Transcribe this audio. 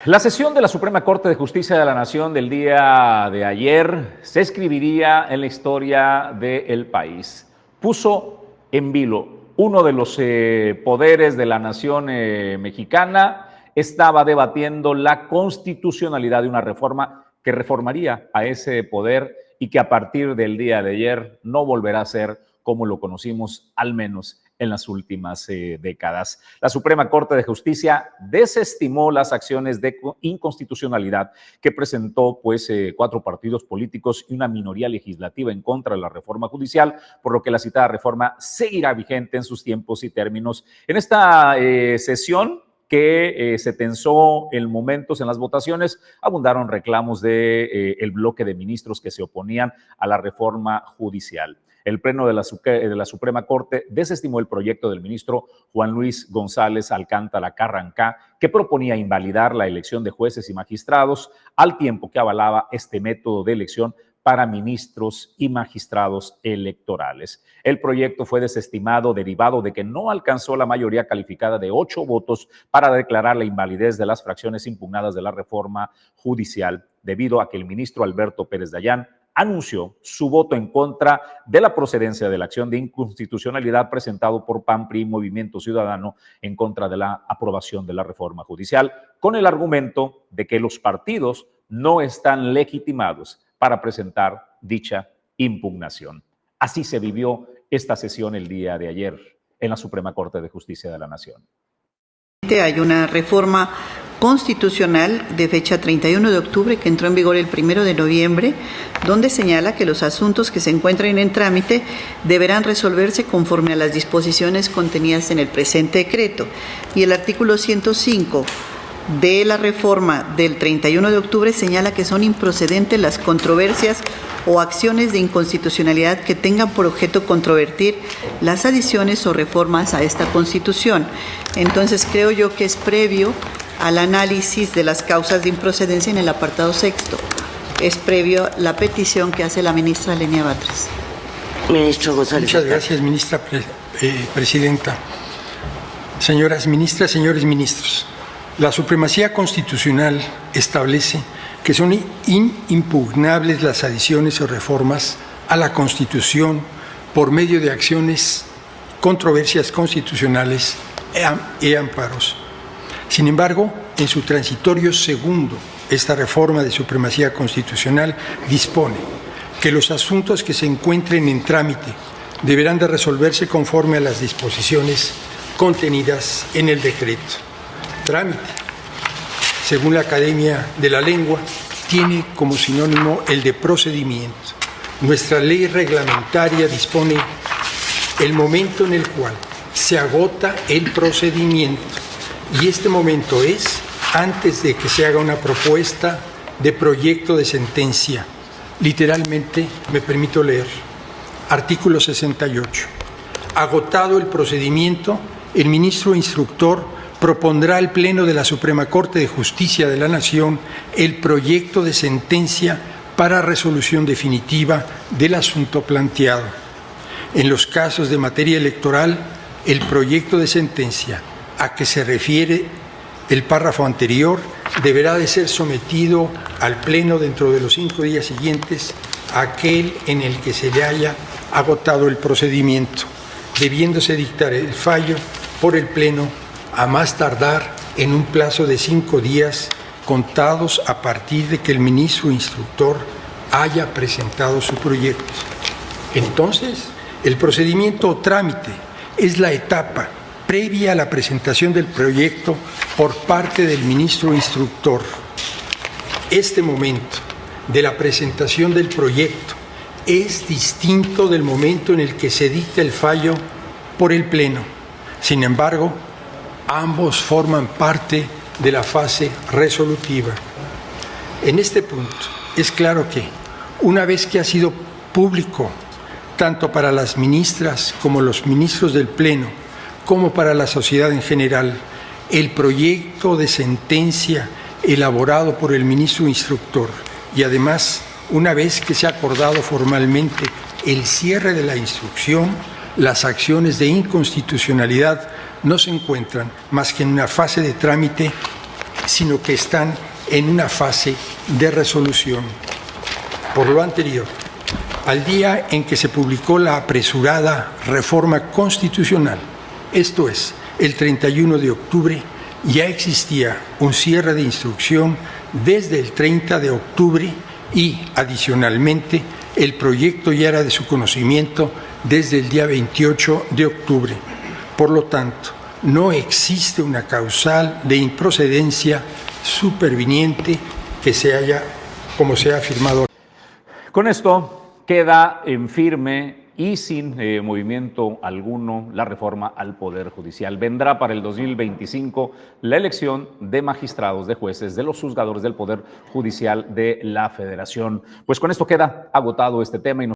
La sesión de la Suprema Corte de Justicia de la Nación del día de ayer se escribiría en la historia del país. Puso en vilo uno de los poderes de la nación mexicana. Estaba debatiendo la constitucionalidad de una reforma que reformaría a ese poder y que a partir del día de ayer no volverá a ser como lo conocimos, al menos en las últimas décadas. La Suprema Corte de Justicia desestimó las acciones de inconstitucionalidad que presentó 4 partidos políticos y una minoría legislativa en contra de la reforma judicial, por lo que la citada reforma seguirá vigente en sus tiempos y términos. En esta sesión que se tensó en momentos en las votaciones, abundaron reclamos del bloque de ministros que se oponían a la reforma judicial. El Pleno de la Suprema Corte desestimó el proyecto del ministro Juan Luis González Alcántara Carrancá, que proponía invalidar la elección de jueces y magistrados, al tiempo que avalaba este método de elección para ministros y magistrados electorales. El proyecto fue desestimado derivado de que no alcanzó la mayoría calificada de 8 votos para declarar la invalidez de las fracciones impugnadas de la reforma judicial, debido a que el ministro Alberto Pérez Dayán anunció su voto en contra de la procedencia de la acción de inconstitucionalidad presentado por PAN, PRI, Movimiento Ciudadano en contra de la aprobación de la reforma judicial, con el argumento de que los partidos no están legitimados para presentar dicha impugnación. Así se vivió esta sesión el día de ayer en la Suprema Corte de Justicia de la Nación. Hay una reforma constitucional de fecha 31 de octubre que entró en vigor el 1 de noviembre, donde señala que los asuntos que se encuentren en trámite deberán resolverse conforme a las disposiciones contenidas en el presente decreto. Y el artículo 105 de la reforma del 31 de octubre señala que son improcedentes las controversias o acciones de inconstitucionalidad que tengan por objeto controvertir las adiciones o reformas a esta Constitución. Entonces, creo yo que es previo al análisis de las causas de improcedencia en el apartado 6º. Es previo la petición que hace la ministra Lenia Batres. Ministro González. Muchas gracias, ministra presidenta. Señoras ministras, señores ministros, la supremacía constitucional establece que son inimpugnables las adiciones o reformas a la Constitución por medio de acciones, controversias constitucionales y amparos. Sin embargo, en su transitorio segundo, esta reforma de supremacía constitucional dispone que los asuntos que se encuentren en trámite deberán de resolverse conforme a las disposiciones contenidas en el decreto. Trámite, según la Academia de la Lengua, tiene como sinónimo el de procedimiento. Nuestra ley reglamentaria dispone el momento en el cual se agota el procedimiento, y este momento es antes de que se haga una propuesta de proyecto de sentencia. Literalmente, me permito leer, artículo 68. Agotado el procedimiento, el ministro instructor propondrá al Pleno de la Suprema Corte de Justicia de la Nación el proyecto de sentencia para resolución definitiva del asunto planteado. En los casos de materia electoral, el proyecto de sentencia a que se refiere el párrafo anterior deberá de ser sometido al Pleno dentro de los 5 días siguientes a aquel en el que se le haya agotado el procedimiento, debiéndose dictar el fallo por el Pleno a más tardar en un plazo de 5 días contados a partir de que el ministro instructor haya presentado su proyecto. Entonces, el procedimiento o trámite es la etapa previa a la presentación del proyecto por parte del ministro instructor. Este momento de la presentación del proyecto es distinto del momento en el que se dicta el fallo por el Pleno. Sin embargo, ambos forman parte de la fase resolutiva. En este punto, es claro que, una vez que ha sido público, tanto para las ministras como los ministros del Pleno, como para la sociedad en general, el proyecto de sentencia elaborado por el ministro instructor y además, una vez que se ha acordado formalmente el cierre de la instrucción, las acciones de inconstitucionalidad no se encuentran más que en una fase de trámite sino que están en una fase de resolución. Por lo anterior, al día en que se publicó la apresurada reforma constitucional, esto es, el 31 de octubre, ya existía un cierre de instrucción desde el 30 de octubre y, adicionalmente, el proyecto ya era de su conocimiento desde el día 28 de octubre. Por lo tanto, no existe una causal de improcedencia superviniente que se haya, como se ha afirmado. Con esto queda en firme y sin movimiento alguno la reforma al Poder Judicial. Vendrá para el 2025 la elección de magistrados, de jueces, de los juzgadores del Poder Judicial de la Federación. Pues con esto queda agotado este tema y